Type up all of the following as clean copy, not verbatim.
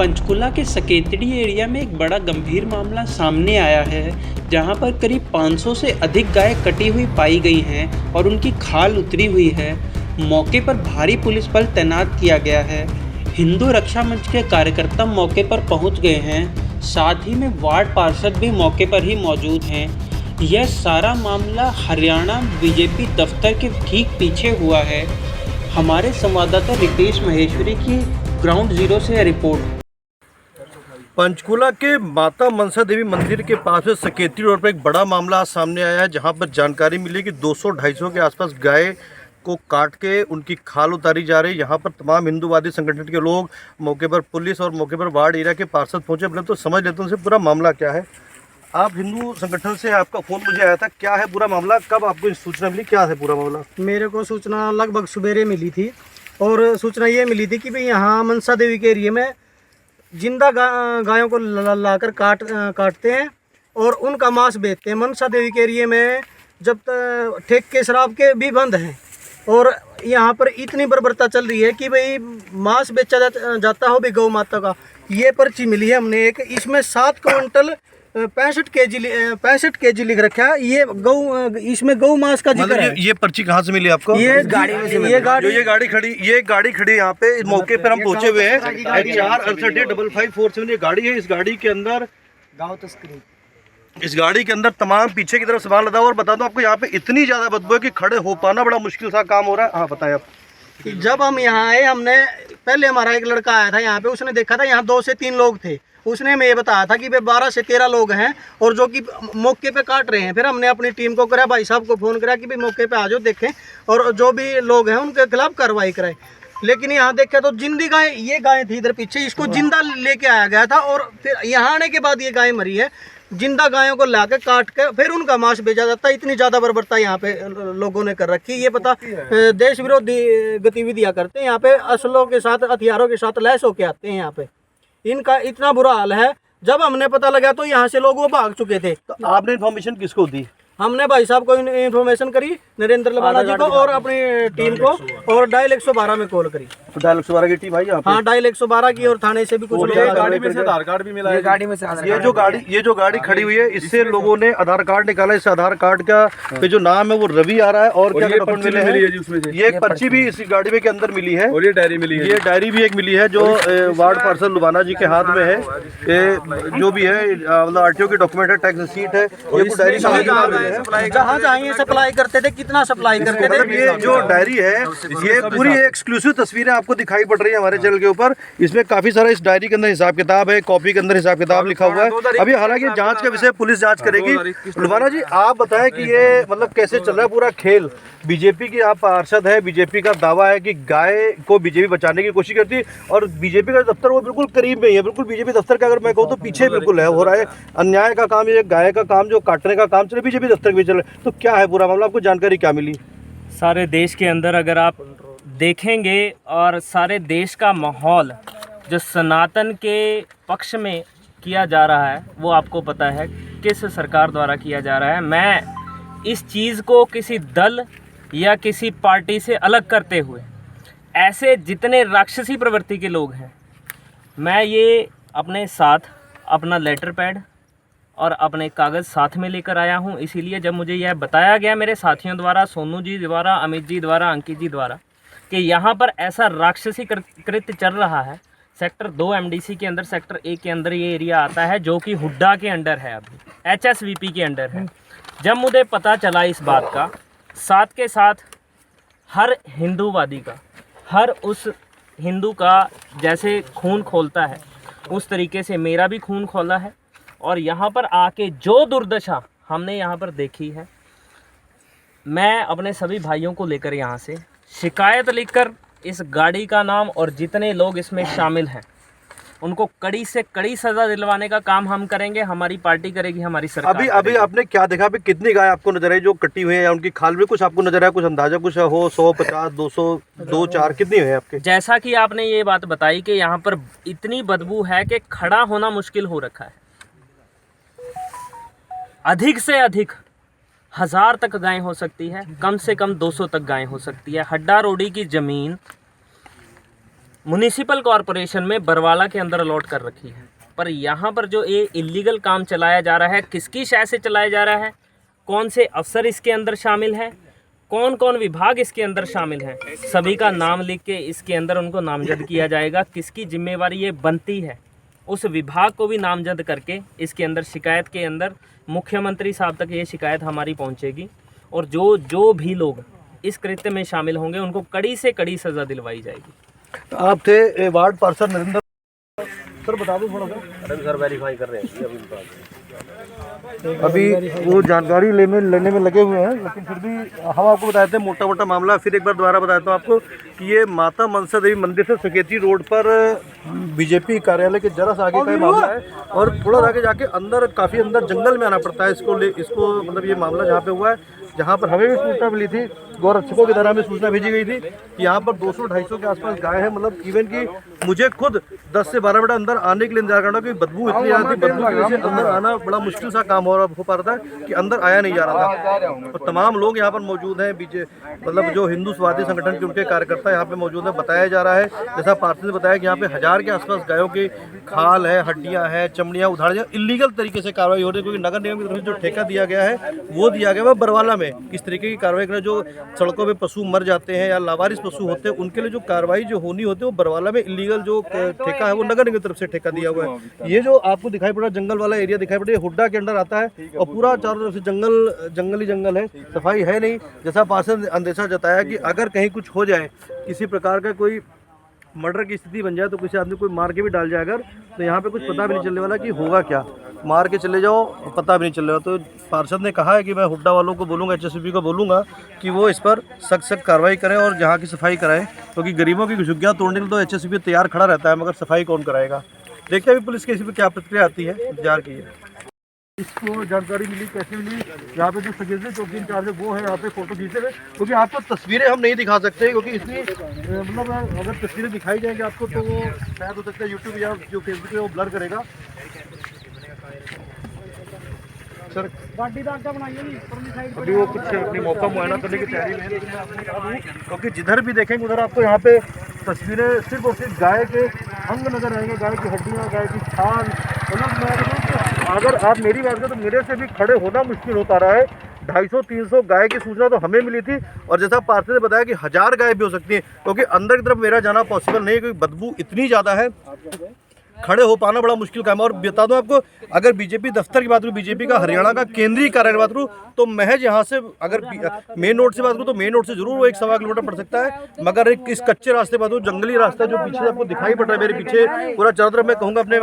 पंचकुला के सकेतड़ी एरिया में एक बड़ा गंभीर मामला सामने आया है, जहां पर करीब 500 से अधिक गाय कटी हुई पाई गई हैं और उनकी खाल उतरी हुई है। मौके पर भारी पुलिस बल तैनात किया गया है। हिंदू रक्षा मंच के कार्यकर्ता मौके पर पहुंच गए हैं, साथ ही में वार्ड पार्षद भी मौके पर ही मौजूद हैं। यह सारा मामला हरियाणा बीजेपी दफ्तर के ठीक पीछे हुआ है। हमारे संवाददाता रितेश महेश्वरी की ग्राउंड जीरो से रिपोर्ट। पंचकुला के माता मनसा देवी मंदिर के पास में सकेतड़ी रोड पर एक बड़ा मामला आज सामने आया है, जहां पर जानकारी मिली कि 200-250 के आसपास गाय को काट के उनकी खाल उतारी जा रही है। यहाँ पर तमाम हिंदूवादी संगठन के लोग, मौके पर पुलिस और मौके पर वार्ड एरिया के पार्षद पहुंचे। पहले तो समझ लेते हैं उनसे पूरा मामला क्या है। आप हिंदू संगठन से, आपका फ़ोन मुझे आया था, क्या है पूरा मामला, कब आपको इस सूचना मिली, क्या है पूरा मामला? मेरे को सूचना लगभग सवेरे मिली थी और सूचना ये मिली थी कि भाई यहाँ मनसा देवी के एरिया में जिंदा गायों को लाकर काटते हैं और उनका मांस बेचते हैं। मनसा देवी के एरिया में जब तक ठेके शराब के भी बंद हैं और यहाँ पर इतनी बर्बरता चल रही है कि भाई मांस बेचा जाता हो भी गौ माता का। ये पर्ची मिली है हमने एक, इसमें 7 क्विंटल 65 केजी लिख रखा है। ये इसमेमें गौ मांस का जिक्र है। ये पर्ची कहाँ से मिली आपको? ये गाड़ी में से ये गाड़ी खड़ी यहाँ पे इस मौके पर हम पहुंचे हुए हैं। 4685547 ये गाड़ी है। इस गाड़ी के अंदर गाँव तस्करी, इस गाड़ी के अंदर तमाम पीछे की तरफ सामान लदा हुआ। और बता दूं आपको, यहाँ पे इतनी ज्यादा बदबू है कि खड़े हो पाना बड़ा मुश्किल सा काम हो रहा है। हाँ बताएं आप। जब हम यहाँ आए, हमने पहले हमारा एक लड़का आया था यहाँ पे, उसने देखा था यहाँ 2 से 3 लोग थे। उसने हमें ये बताया था कि भाई 12 से 13 लोग हैं और जो कि मौके पे काट रहे हैं। फिर हमने अपनी टीम को करा, भाई साहब को फ़ोन करा कि भाई मौके पे आ जाओ, देखें और जो भी लोग हैं उनके खिलाफ कार्रवाई कराएं। लेकिन यहाँ देखे तो जिंदी गाय, ये गाय थी इधर पीछे, इसको जिंदा लेके आया गया था और फिर यहाँ आने के बाद ये गाय मरी है। जिंदा गायों को लाके काट के फिर उनका मांस बेचा जाता है। इतनी ज़्यादा बर्बरता यहाँ पे लोगों ने कर रखी है। ये पता देश विरोधी गतिविधियाँ करते हैं यहाँ पे, असलों के साथ, हथियारों के साथ लैस होके आते हैं यहाँ पे। इनका इतना बुरा हाल है। जब हमने पता लगा तो यहाँ से लोग वो भाग चुके थे। तो आपने इन्फॉर्मेशन किसको दी? हमने भाई साहब को इन्फॉर्मेशन करी, नरेंद्र लबाना जी को और अपनी टीम को, और डायल 112 में कॉल करी। तो डायल 112 की टीम आई यहाँ पे? हाँ, डायल 112 की और थाने से भी कुछ लोग। गाड़ी में से आधार कार्ड भी मिला है। गाड़ी में से ये जो गाड़ी खड़ी हुई है, इससे लोगों ने आधार कार्ड निकाला। इस आधार कार्ड का पे जो नाम है वो रवि आ रहा है। और क्या डॉक्यूमेंट मिले हैं? ये एक पर्ची भी इस गाड़ी में के अंदर मिली है और ये डायरी मिली है। ये डायरी भी एक मिली है जो वार्ड पार्षद लुबाना जी के हाथ में है। जो भी है मतलब RTO की डॉक्यूमेंट है, टैक्स रिसीट है। ये डायरी जहाँ जहाँ सप्लाई करते थे, कितना सप्लाई करते थे। ये जो डायरी है, ये पूरी एक्सक्लूसिव तस्वीरें आपको दिखाई पड़ रही है हमारे चैनल के ऊपर। इसमें काफी सारा इस डायरी के अंदर हिसाब किताब है, कॉपी के अंदर हिसाब किताब लिखा हुआ है। अभी हालांकि जांच का विषय पुलिस जांच करेगी। लुबाना जी, आप बताएं कि ये मतलब कैसे चल रहा है पूरा खेल? बीजेपी की आप पार्षद है, बीजेपी का दावा है कि गाय को बीजेपी बचाने की कोशिश करती है और बीजेपी का दफ्तर वो बिल्कुल करीब में ही है। बिल्कुल बीजेपी दफ्तर का अगर मैं कहूँ तो पीछे बिल्कुल है, हो रहा है अन्याय का काम। ये गाय का काम जो काटने का काम चले, बीजेपी दफ्तर भी चले। तो क्या है पूरा मामला, आपको जानकारी क्या मिली? सारे देश के अंदर अगर आप देखेंगे और सारे देश का माहौल जो सनातन के पक्ष में किया जा रहा है, वो आपको पता है किस सरकार द्वारा किया जा रहा है। मैं इस चीज़ को किसी दल या किसी पार्टी से अलग करते हुए, ऐसे जितने राक्षसी प्रवृत्ति के लोग हैं, मैं ये अपने साथ अपना लेटर पैड और अपने कागज़ साथ में लेकर आया हूँ। इसीलिए जब मुझे यह बताया गया मेरे साथियों द्वारा, सोनू जी द्वारा, अमित जी द्वारा, अंकित जी द्वारा, कि यहाँ पर ऐसा राक्षसी कृत्य चल रहा है। सेक्टर 2 MDC के अंदर, सेक्टर 1 के अंदर ये एरिया आता है जो कि हुड्डा के अंडर है, अभी HSVP के अंडर है। जब मुझे पता चला इस बात का, साथ के साथ हर हिंदूवादी का, हर उस हिंदू का जैसे खून खोलता है, उस तरीके से मेरा भी खून खोला है। और यहाँ पर आके जो दुर्दशा हमने यहाँ पर देखी है, मैं अपने सभी भाइयों को लेकर यहाँ से शिकायत लिखकर इस गाड़ी का नाम और जितने लोग इसमें शामिल हैं उनको कड़ी से कड़ी सज़ा दिलवाने का काम हम करेंगे। हमारी पार्टी करेगी, हमारी सरकार अभी आपने क्या देखा? अभी कितनी गाय आपको नजर आई जो कटी हुई है, या उनकी खाल में कुछ आपको नजर आया? कुछ अंदाजा कुछ हो? 100, 50, 200, 2, 4 कितनी है आपके? जैसा कि आपने ये बात बताई कि यहाँ पर इतनी बदबू है कि खड़ा होना मुश्किल हो रखा है। अधिक से अधिक 1000 तक गाय हो सकती है, कम से कम 200 तक गाय हो सकती है। हड्डा रोडी की ज़मीन म्युनिसिपल कॉरपोरेशन में बरवाला के अंदर अलॉट कर रखी है। पर यहाँ पर जो ये इलीगल काम चलाया जा रहा है, किसकी शय से चलाया जा रहा है, कौन से अफसर इसके अंदर शामिल हैं, कौन कौन विभाग इसके अंदर शामिल हैं, सभी का नाम लिख के इसके अंदर उनको नामजद किया जाएगा। किसकी जिम्मेवारी ये बनती है, उस विभाग को भी नामजद करके इसके अंदर शिकायत के अंदर मुख्यमंत्री साहब तक ये शिकायत हमारी पहुंचेगी। और जो भी लोग इस कृत्य में शामिल होंगे उनको कड़ी से कड़ी सज़ा दिलवाई जाएगी। आप थे वार्ड पार्षद नरेंद्र सर, बता दो थोड़ा सा। अरे सर वेरीफाई कर रहे हैं अभी वो जानकारी लेने में लगे हुए हैं, लेकिन फिर भी हम आपको बताते हैं मोटा मोटा मामला। फिर एक बार दोबारा बताता हूँ आपको कि ये माता मनसा देवी मंदिर से सकेती रोड पर बीजेपी कार्यालय के जरा सा आगे का मामला है। और थोड़ा आगे जाके अंदर काफ़ी अंदर जंगल में आना पड़ता है इसको मतलब ये मामला जहाँ पे हुआ है, जहाँ पर हमें भी सूचना मिली थी, गौरक्षकों की तरह हमें सूचना भेजी गई थी कि यहाँ पर 200-250 के आसपास गाय है। मतलब इवन कि मुझे खुद 10 से 12 मिनट अंदर आने के लिए इंतजार करना, क्योंकि बदबू इतनी आ रही थी, बदबू की वजह से अंदर आना बड़ा मुश्किल सा काम हो पा रहा था कि अंदर आया नहीं जा रहा था। और तमाम लोग यहाँ पर मौजूद हैं, मतलब जो हिंदू स्वास्थ्य संगठन के उनके कार्यकर्ता यहाँ पे मौजूद है। बताया जा रहा है, जैसा पार्षद ने बताया कि यहाँ पे 1000 के आसपास गायों की खाल है, हड्डियाँ हैं, चमड़ियाँ उधार इलीगल तरीके से कार्रवाई हो रही है। क्योंकि नगर निगम की तरफ से जो ठेका दिया गया है वो दिया गया है बरवाला में। इस तरीके की कार्रवाई करें, जो सड़कों पे पशु मर जाते हैं या लावारिस पशु होते हैं, उनके लिए जो कार्रवाई जो होनी होती है वो बरवाला में इलीगल जो ठेका है वो नगर निगम की तरफ से ठेका दिया हुआ है। ये जो आपको दिखाई पड़ रहा है जंगल वाला एरिया दिखाई पड़ रहा है, हुड्डा के अंदर आता है और पूरा चारों तरफ से जंगल है, सफाई है नहीं। जैसा पार्षद ने अंदेशा जताया कि अगर कहीं कुछ हो जाए, किसी प्रकार का कोई मर्डर की स्थिति बन जाए, तो किसी आदमी कोई मार के भी डाल जाए अगर, तो यहाँ पे कुछ पता भी नहीं चलने वाला कि होगा क्या। मार के चले जाओ पता भी नहीं चलेगा। तो पार्षद ने कहा है कि मैं हुड्डा वालों को बोलूँगा, HSB को बोलूँगा कि वो इस पर सख्त कार्रवाई करें और जहाँ की सफाई कराएं, क्योंकि गरीबों की झुग्गियाँ तोड़ने के लिए तो HSB तैयार खड़ा रहता है, मगर सफाई कौन कराएगा। देखते हैं अभी पुलिस की इसी पर क्या प्रतिक्रिया आती है, इंतजार की है। इसको जानकारी मिली, कैसे मिली, यहाँ पे जो सेक्रेटरी चौकी इंचार्ज है वो है, यहाँ पे फोटो खींचे हुए, क्योंकि आपको तस्वीरें हम नहीं दिखा सकते, क्योंकि इसलिए मतलब अगर तस्वीरें दिखाई जाएंगी आपको तो वो शायद हो सकता है यूट्यूब या जो फेसबुक है वो ब्लर करेगा। सर अभी वो कुछ अपनी मौका मुआयना करने की तैयारी में है, क्योंकि जिधर भी देखेंगे उधर आपको यहाँ पे तस्वीरें सिर्फ और सिर्फ गाय के अंग नजर आएंगे, गाय की हड्डियाँ, गाय की छाल। मतलब अगर आप मेरी बात करें तो मेरे से भी खड़े होना मुश्किल हो पा रहा है। 250-300 गाय की सूचना तो हमें मिली थी, और जैसा पार्षद ने बताया कि 1000 गाय भी हो सकती हैं, क्योंकि अंदर की तरफ मेरा जाना पॉसिबल नहीं है, क्योंकि बदबू इतनी ज़्यादा है, खड़े हो पाना बड़ा मुश्किल काम है। और बता दूं आपको, अगर बीजेपी दफ्तर की बात करूँ, बीजेपी का हरियाणा का केंद्रीय कार्यालय बात करूँ, तो महज यहाँ से अगर मेन रोड से बात करूँ तो मेन रोड से जरूर वो 1-1.25 किलोमीटर पड़ सकता है, मगर एक इस कच्चे रास्ते बात करूँ, जंगली रास्ता जो पीछे आपको दिखाई पड़ रहा है, मेरे पीछे पूरा चारों तरफ, मैं कहूँगा अपने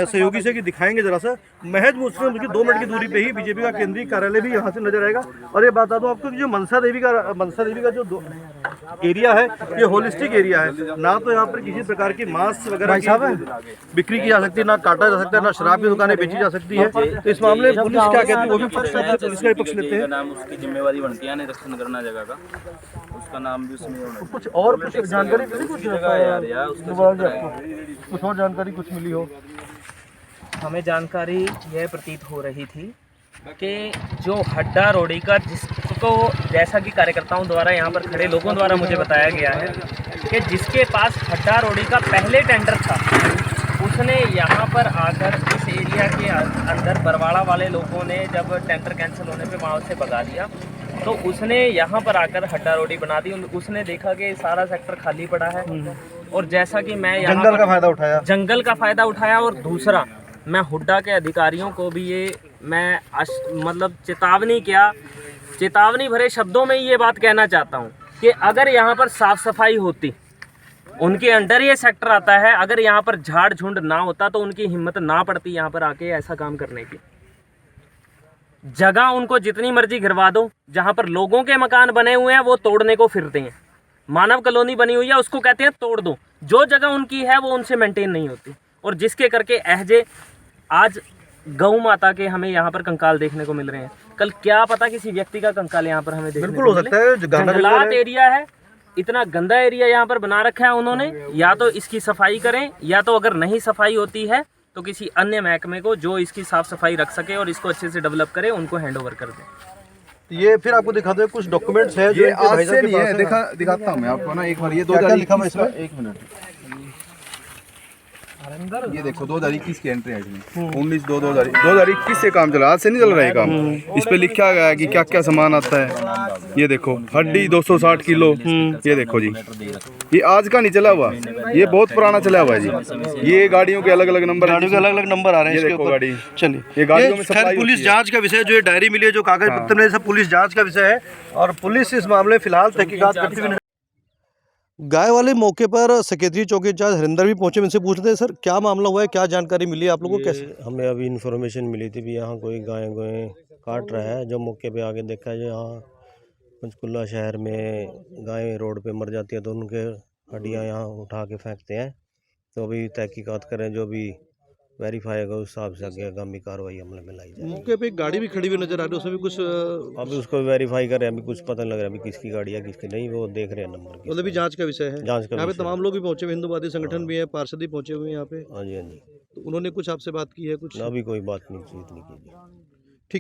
सहयोगी से कि दिखाएंगे जरा सा, महज मुझसे उनकी 2 मिनट की दूरी पे ही बीजेपी का केंद्रीय कार्यालय भी यहाँ से नजर आएगा। और ये बता दूँ आपको कि जो मनसा देवी का जो एरिया है ये होलिस्टिक एरिया है, ना तो यहाँ पर किसी प्रकार की मांस वगैरह बिक्री की जा सकती है, ना काटा जा सकता है, ना शराब की दुकानें बेची जा सकती है। तो इस मामले में पुलिस क्या कहती है वो भी पुलिस का पक्ष लेते हैं। नाम उसकी जिम्मेवारी बनती है निरीक्षण करना जगह का, उसका नाम भी उसमें होना। कुछ और कुछ जानकारी मिली, कुछ और जानकारी कुछ मिली हो? हमें जानकारी यह प्रतीत हो रही थी कि जो हड्डा रोड़ी का, जिसको जैसा कि कार्यकर्ताओं द्वारा, यहाँ पर खड़े लोगों द्वारा मुझे बताया गया है कि जिसके पास हड्डा रोड़ी का पहले टेंडर था, उसने यहाँ पर आकर इस एरिया के अंदर बरवाड़ा वाले लोगों ने जब टेंडर कैंसिल होने पे वहाँ से भगा दिया, तो उसने यहाँ पर आकर हड्डा रोडी बना दी। उसने देखा कि सारा सेक्टर खाली पड़ा है, और जैसा कि मैं यहाँ जंगल का फायदा उठाया। और दूसरा, मैं हुड्डा के अधिकारियों को भी ये मैं मतलब चेतावनी भरे शब्दों में ये बात कहना चाहता हूँ कि अगर यहाँ पर साफ सफाई होती, उनके अंडर ये सेक्टर आता है, अगर यहाँ पर झाड़ झुंड ना होता तो उनकी हिम्मत ना पड़ती यहाँ पर आके ऐसा काम करने की। जगह उनको जितनी मर्जी गिरवा दो, जहाँ पर लोगों के मकान बने हुए हैं वो तोड़ने को फिरते हैं। मानव कॉलोनी बनी हुई है, उसको कहते हैं तोड़ दो। जो जगह उनकी है वो उनसे मेंटेन नहीं होती, और जिसके करके अहजे आज गौ माता के हमें यहाँ पर कंकाल देखने को मिल रहे हैं। कल क्या पता किसी व्यक्ति का कंकाल यहाँ पर हमें देखने को मिले। जंगलात एरिया है, इतना गंदा एरिया यहाँ पर बना रखा है उन्होंने। या तो इसकी सफाई करें, या तो अगर नहीं सफाई होती है तो किसी अन्य महकमे को जो इसकी साफ सफाई रख सके और इसको अच्छे से डेवलप करे, उनको हैंड ओवर कर दें। ये फिर आपको दिखाते हैं कुछ डॉक्यूमेंट्स है जो ये इनके आज भाई से साहब के नहीं है, पास है। दिखाता हूँ मैं आपको ना एक बार। ये क्या-क्या लिखा हुआ है 2021 इसमें? एक मिनट, ये देखो 2021 की एंट्री है इसमें। 19/2/2021 से काम चला, आज से नहीं चल रहा है काम। इस पे लिखा गया है कि क्या क्या सामान आता है। ये देखो हड्डी 260 किलो, ये देखो जी, ये आज का नहीं चला हुआ, ये बहुत पुराना चला हुआ है जी। ये गाड़ियों के अलग अलग नंबर, गाड़ियों के अलग अलग नंबर आ रहे हैं ये इसके देखो ऊपर। गाड़ी। चलिए, ये गाड़ियों ये में खैर सप्लाई पुलिस होती है। जांच का विषय है, जो ये डायरी मिली है, जो कागज पत्तर मिले, सब पुलिस जांच का विषय है और पुलिस इस मामले में फिलहाल तहकीकात करती हुई। गाय वाले मौके पर सेक्रेटरी चौकी इंचार्ज हरिंदर भी पहुंचे, इनसे पूछ रहे थे सर क्या मामला हुआ है, क्या जानकारी मिली है आप लोगों को, कैसे? हमें अभी इन्फॉर्मेशन मिली थी भी यहाँ कोई गाय काट रहा है। जो मौके पे आके देखा है, यहाँ पंचकुला शहर में गाय रोड पे मर जाती है तो उनके हड्डियाँ यहाँ उठा के फेंकते हैं। तो अभी तहकीकात करें, जो भी वेरीफाई होगा उस हिसाब से आगे आगामी कार्रवाई अमल में लाई जाए। मौके पे एक गाड़ी भी खड़ी हुई नजर आ रही है, उसमें भी कुछ अभी उसको वेरीफाई करें, अभी कुछ पता नहीं लग रहा अभी किसकी गाड़ी है किसकी नहीं, वो देख रहे हैं नंबर की। मतलब भी जांच का विषय है। जांच का यहाँ पे विषय तमाम लोग भी पहुंचे हुए, हिंदूवादी संगठन भी है, पार्षद भी पहुंचे हुए हैं यहाँ पे। हाँ जी, हाँ जी। तो उन्होंने कुछ आपसे बात की है कुछ? ना, अभी कोई बात नहीं की जी।